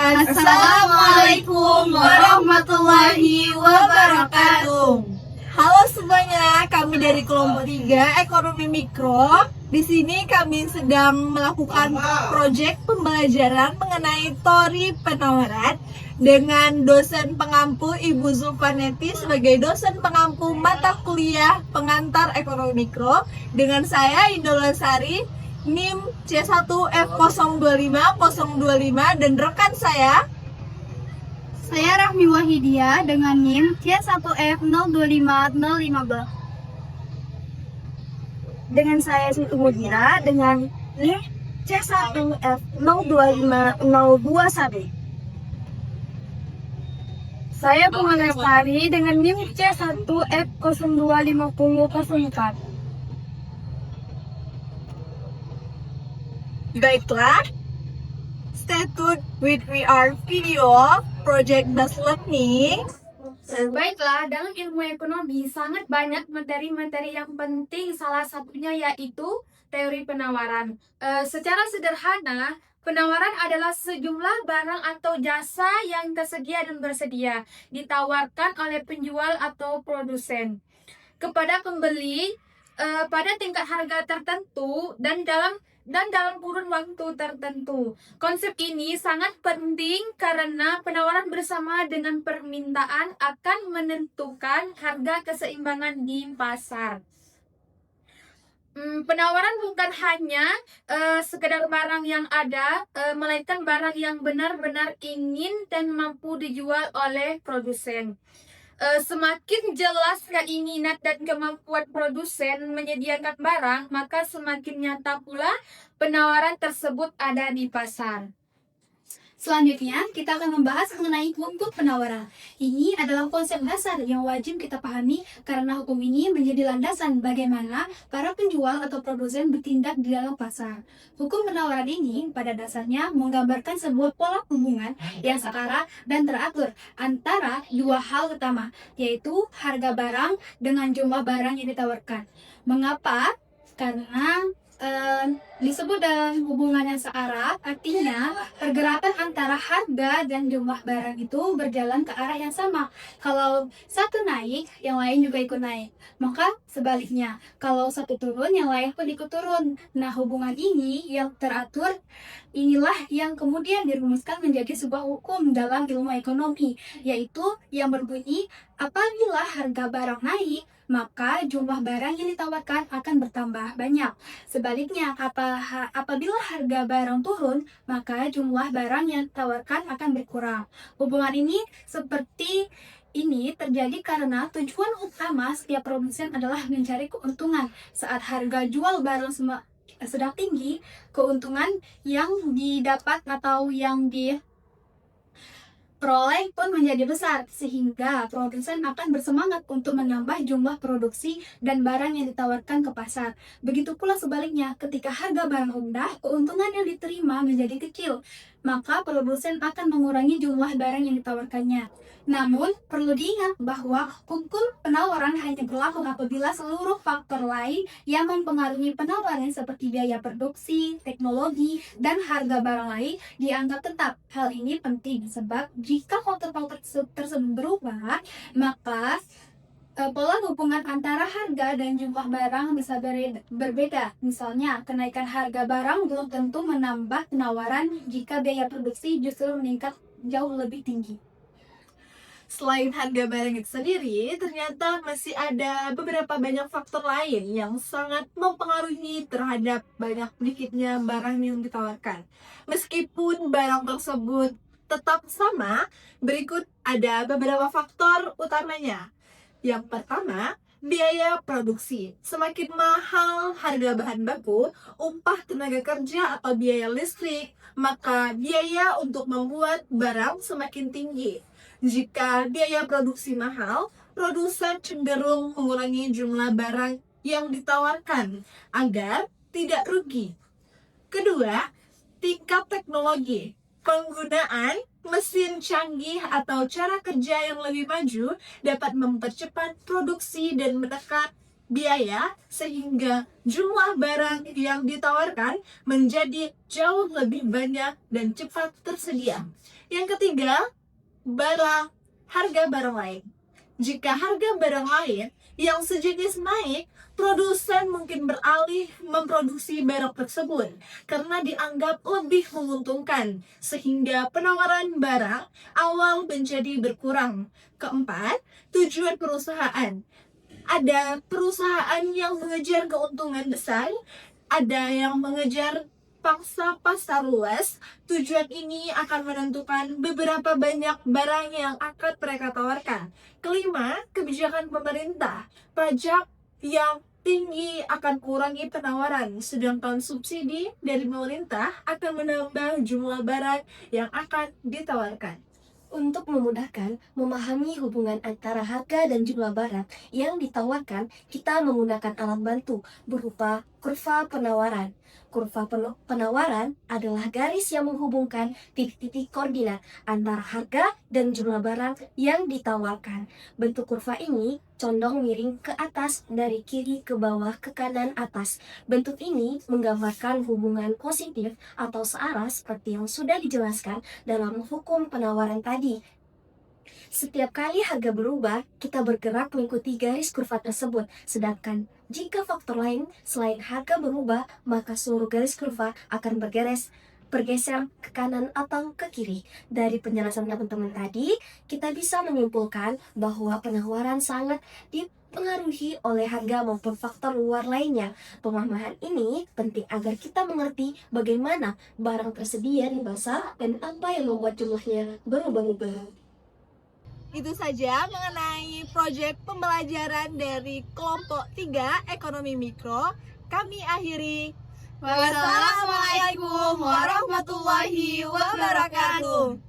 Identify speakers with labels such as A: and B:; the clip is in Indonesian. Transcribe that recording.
A: Assalamualaikum warahmatullahi wabarakatuh.
B: Halo semuanya, kami dari kelompok 3 Ekonomi Mikro. Di sini kami sedang melakukan proyek pembelajaran mengenai teori penawaran dengan dosen pengampu Ibu Zulfaneti sebagai dosen pengampu mata kuliah pengantar Ekonomi Mikro, dengan saya Indola Sari, NIM C1F025025, dan rekan saya
A: Rahmi Wahidia dengan NIM C1F025015.
B: Dengan saya Siti Mudira dengan NIM C1F025021.
A: Saya Bunga Lestari dengan NIM C1F025004.
B: Baiklah, stay tuned with VR video Project Based Learning.
A: Baiklah, dalam ilmu ekonomi sangat banyak materi-materi yang penting, salah satunya yaitu teori penawaran. Secara sederhana, penawaran adalah sejumlah barang atau jasa yang tersedia dan bersedia ditawarkan oleh penjual atau produsen kepada pembeli pada tingkat harga tertentu dan dalam kurun waktu tertentu. Konsep ini sangat penting karena penawaran bersama dengan permintaan akan menentukan harga keseimbangan di pasar. Penawaran bukan hanya sekedar barang yang ada, melainkan barang yang benar-benar ingin dan mampu dijual oleh produsen. Semakin jelas keinginan dan kemampuan produsen menyediakan barang, maka semakin nyata pula penawaran tersebut ada di pasar. Selanjutnya, kita akan membahas mengenai hukum penawaran. Ini adalah konsep dasar yang wajib kita pahami karena hukum ini menjadi landasan bagaimana para penjual atau produsen bertindak di dalam pasar. Hukum penawaran ini pada dasarnya menggambarkan sebuah pola hubungan yang setara dan teratur antara dua hal utama, yaitu harga barang dengan jumlah barang yang ditawarkan. Mengapa? Karena disebut dalam hubungan yang searah, artinya pergerakan antara harga dan jumlah barang itu berjalan ke arah yang sama. Kalau satu naik, yang lain juga ikut naik. Maka sebaliknya, kalau satu turun, yang lain pun ikut turun. Nah, hubungan ini yang teratur, inilah yang kemudian dirumuskan menjadi sebuah hukum dalam ilmu ekonomi, yaitu yang berbunyi apabila harga barang naik, maka jumlah barang yang ditawarkan akan bertambah banyak. Sebaliknya, apabila harga barang turun, maka jumlah barang yang ditawarkan akan berkurang. Hubungan ini seperti ini terjadi karena tujuan utama setiap produsen adalah mencari keuntungan. Saat harga jual barang sedang tinggi, keuntungan yang didapat atau yang diperoleh pun menjadi besar, sehingga produsen akan bersemangat untuk menambah jumlah produksi dan barang yang ditawarkan ke pasar. Begitu pula sebaliknya, ketika harga barang rendah, keuntungan yang diterima menjadi kecil, maka produsen akan mengurangi jumlah barang yang ditawarkannya. Namun, perlu diingat bahwa hukum penawaran hanya berlaku apabila seluruh faktor lain yang mempengaruhi penawaran seperti biaya produksi, teknologi, dan harga barang lain dianggap tetap. Hal ini penting sebab jika faktor-faktor tersebut berubah, maka pola hubungan antara harga dan jumlah barang bisa berbeda. Misalnya, kenaikan harga barang belum tentu menambah penawaran jika biaya produksi justru meningkat jauh lebih tinggi.
B: Selain harga barang itu sendiri, ternyata masih ada beberapa banyak faktor lain yang sangat mempengaruhi terhadap banyak sedikitnya barang yang ditawarkan. Meskipun barang tersebut tetap sama, berikut ada beberapa faktor utamanya. Yang pertama, biaya produksi. Semakin mahal harga bahan baku, upah tenaga kerja atau biaya listrik, maka biaya untuk membuat barang semakin tinggi. Jika biaya produksi mahal, produsen cenderung mengurangi jumlah barang yang ditawarkan agar tidak rugi. Kedua, tingkat teknologi. Penggunaan mesin canggih atau cara kerja yang lebih maju dapat mempercepat produksi dan menekan biaya sehingga jumlah barang yang ditawarkan menjadi jauh lebih banyak dan cepat tersedia. Yang ketiga, harga barang lain. Jika harga barang lain yang sejenis naik, produsen mungkin beralih memproduksi barang tersebut karena dianggap lebih menguntungkan, sehingga penawaran barang awal menjadi berkurang. Keempat, tujuan perusahaan. Ada perusahaan yang mengejar keuntungan besar, ada yang mengejar pangsa pasar luas. Tujuan ini akan menentukan beberapa banyak barang yang akan mereka tawarkan. Kelima, kebijakan pemerintah. Pajak yang tinggi akan kurangi penawaran, sedangkan subsidi dari pemerintah akan menambah jumlah barang yang akan ditawarkan.
C: Untuk memudahkan memahami hubungan antara harga dan jumlah barang yang ditawarkan, kita menggunakan alat bantu berupa kurva penawaran. Kurva penawaran adalah garis yang menghubungkan titik-titik koordinat antara harga dan jumlah barang yang ditawarkan. Bentuk kurva ini condong miring ke atas dari kiri ke bawah ke kanan atas. Bentuk ini menggambarkan hubungan positif atau searah seperti yang sudah dijelaskan dalam hukum penawaran tadi. Setiap kali harga berubah, kita bergerak mengikuti garis kurva tersebut. Sedangkan jika faktor lain selain harga berubah, maka seluruh garis kurva akan bergeser ke kanan atau ke kiri. Dari penjelasan teman-teman tadi, kita bisa menyimpulkan bahwa penawaran sangat dipengaruhi oleh harga maupun faktor luar lainnya. Pemahaman ini penting agar kita mengerti bagaimana barang tersedia di pasar dan apa yang membuat jumlahnya berubah-ubah.
B: Itu saja mengenai proyek pembelajaran dari kelompok 3 ekonomi mikro. Kami akhiri.
A: Wassalamualaikum warahmatullahi wabarakatuh.